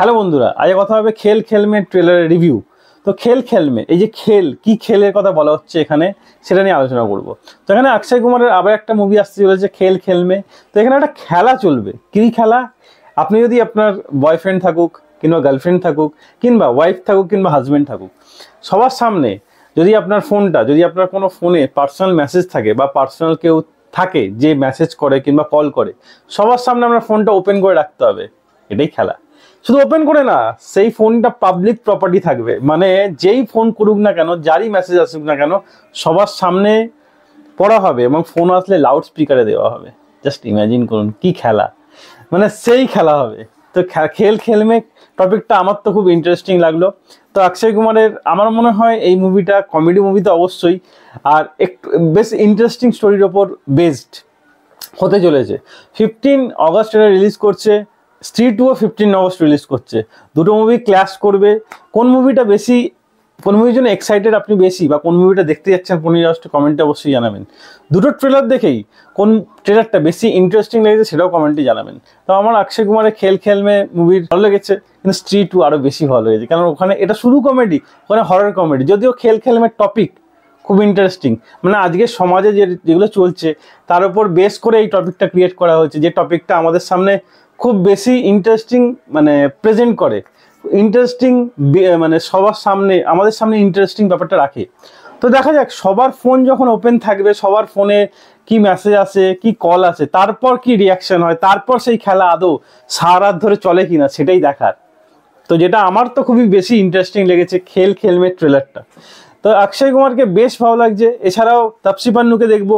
Hello বন্ধুরা, আজ কথা হবে খেল খেল মে ট্রেলারের রিভিউ। তো খেল খেল মে এই যে খেল কি খেলের কথা বলা হচ্ছে এখানে, সেটা নিয়ে আলোচনা করব। তো এখানে অক্ষয় কুমারের আবার একটা মুভি আসতে চলেছে খেল খেল মে। তো এখানে একটা খেলা চলবে। কী খেলা? আপনি যদি আপনার বয়ফ্রেন্ড থাকুক কিংবা গার্লফ্রেন্ড থাকুক কিংবা ওয়াইফ থাকুক কিংবা হাজব্যান্ড থাকুক, সবার সামনে যদি আপনার ফোনটা, যদি আপনার কোনো ফোনে পার্সোনাল মেসেজ থাকে বা পার্সোনাল কেউ থাকে যে মেসেজ করে কিংবা কল করে, সবার সামনে আপনার ফোনটা ওপেন করে রাখতে হবে। এটাই খেলা। শুধু ওপেন করে না, সেই ফোনটা পাবলিক প্রপার্টি থাকবে, মানে যেই ফোন করুক না কেন, যারই মেসেজ আসুক না কেন, সবার সামনে পড়া হবে এবং ফোন আসলে লাউড স্পিকারে দেওয়া হবে। জাস্ট ইমাজিন করুন কি খেলা, মানে সেই খেলা হবে। তো খেল খেল মে টপিকটা আমার তো খুব ইন্টারেস্টিং লাগলো। তো অক্ষয় কুমারের আমার মনে হয় এই মুভিটা কমেডি মুভি তো অবশ্যই, আর একটু বেশ ইন্টারেস্টিং স্টোরির ওপর বেসড হতে চলেছে। 15 অগস্ট এটা রিলিজ করছে। স্ত্রী 2ও 15 অগস্ট রিলিজ করছে। দুটো মুভি ক্ল্যাশ করবে। কোন মুভিটা বেশি, কোন মুভির জন্য এক্সাইটেড আপনি বেশি, বা কোন মুভিটা দেখতে যাচ্ছেন 15 আগস্ট, কমেন্টে অবশ্যই জানাবেন। দুটো ট্রেলার দেখেই কোন ট্রেলারটা বেশি ইন্টারেস্টিং লেগেছে সেটাও কমেন্টে জানাবেন। তো আমার অক্ষয় কুমারের খেল খেল মে মুভির ভালো লেগেছে, কিন্তু স্ত্রী 2 আরও বেশি ভালো লেগেছে, কারণ ওখানে এটা শুধু কমেডি, ওখানে হরর কমেডি। যদিও খেল খেল মে টপিক খুব ইন্টারেস্টিং, মানে আজকের সমাজে যেগুলো চলছে তার উপর বেস করে এই টপিকটা ক্রিয়েট করা হয়েছে, যে টপিকটা আমাদের সামনে খুব বেশি ইন্টারেস্টিং মানে প্রেজেন্ট করে, ইন্টারেস্টিং মানে সবার সামনে, আমাদের সামনে ইন্টারেস্টিং ব্যাপারটা রাখে। তো দেখা যাক সবার ফোন যখন ওপেন থাকবে, সবার ফোনে কি মেসেজ আসে, কি কল আসে, তারপর কি রিয়াকশন হয়, তারপর সেই খেলা আদৌ সারা রাত ধরে চলে কিনা সেটাই দেখার। তো যেটা আমার তো খুবই বেশি ইন্টারেস্টিং লেগেছে খেল খেল মে ট্রেলারটা। তো অক্ষয় কুমারকে বেশ ভালো লাগছে। এছাড়াও তাপসী পান্নুকে দেখবো,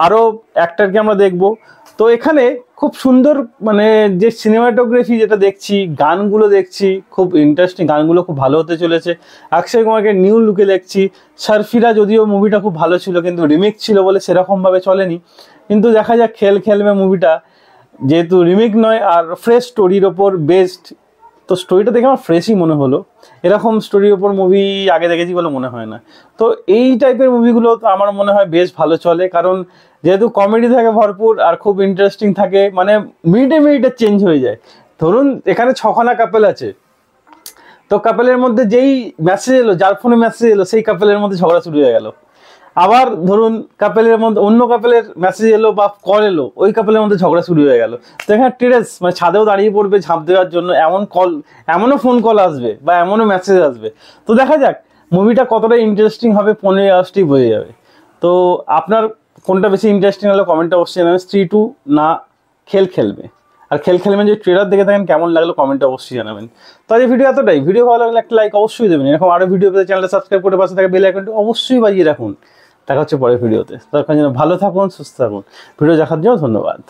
আরও অ্যাক্টরকে আমরা দেখবো। তো এখানে খুব সুন্দর, মানে যে সিনেমাটোগ্রাফি যেটা দেখছি, গানগুলো দেখছি, খুব ইন্টারেস্টিং, গানগুলো খুব ভালো হতে চলেছে। অক্ষয় কুমারকে নিউ লুকে দেখছি। সারফিরা যদিও মুভিটা খুব ভালো ছিল, কিন্তু রিমেক ছিল বলে সেরকমভাবে চলেনি। কিন্তু দেখা যাক খেল খেল মে মুভিটা যেহেতু রিমেক নয় আর ফ্রেশ স্টোরির ওপর বেসড, তো স্টোরিটা দেখে আমার ফ্রেশই মনে হলো। এরকম স্টোরির ওপর মুভি আগে দেখেছি বলে মনে হয় না। তো এই টাইপের মুভিগুলো তো আমার মনে হয় বেশ ভালো চলে, কারণ যেহেতু কমেডি থাকে ভরপুর আর খুব ইন্টারেস্টিং থাকে, মানে মিনিটে চেঞ্জ হয়ে যায়। ধরুন এখানে 6খানা কাপেল আছে, তো কাপেলের মধ্যে যেই মেসেজ এলো, যার ফোনে মেসেজ এলো, সেই কাপেলের মধ্যে ঝগড়া শুরু হয়ে গেল। আবার ধরুন কাপেলের মধ্যে অন্য কাপেলের মেসেজ এলো বা কল এলো, ওই কাপেলের মধ্যে ঝগড়া শুরু হয়ে গেল। তো এখানে টেরেস মানে ছাদেও দাঁড়িয়ে পড়বে ঝাঁপ দেওয়ার জন্য, এমন কল, এমনও ফোন কল আসবে বা এমনও মেসেজ আসবে। তো দেখা যাক মুভিটা কতটা ইন্টারেস্টিং হবে, 15 আগস্টই বোঝা যাবে। তো আপনার কোনটা বেশি ইন্টারেস্টিং হলো কমেন্টে অবশ্যই জানাবেন, স্ত্রী 2 না খেল খেলবে। আর খেল খেলবেন যে ট্রেলার দেখে থাকেন কেমন লাগলো কমেন্টে অবশ্যই জানাবেন। তো এই ভিডিও এতটাই। ভিডিও ভালো লাগলে একটা লাইক অবশ্যই দেবেন। এরকম আরও ভিডিও পেতে চ্যানেলটা সাবস্ক্রাইব করে পাশে থাকা বেল আইকনটি অবশ্যই বাজিয়ে রাখুন। দেখা হচ্ছে পরের ভিডিওতে। তখন যেন ভালো থাকুন, সুস্থ থাকুন। ভিডিও দেখার জন্য ধন্যবাদ।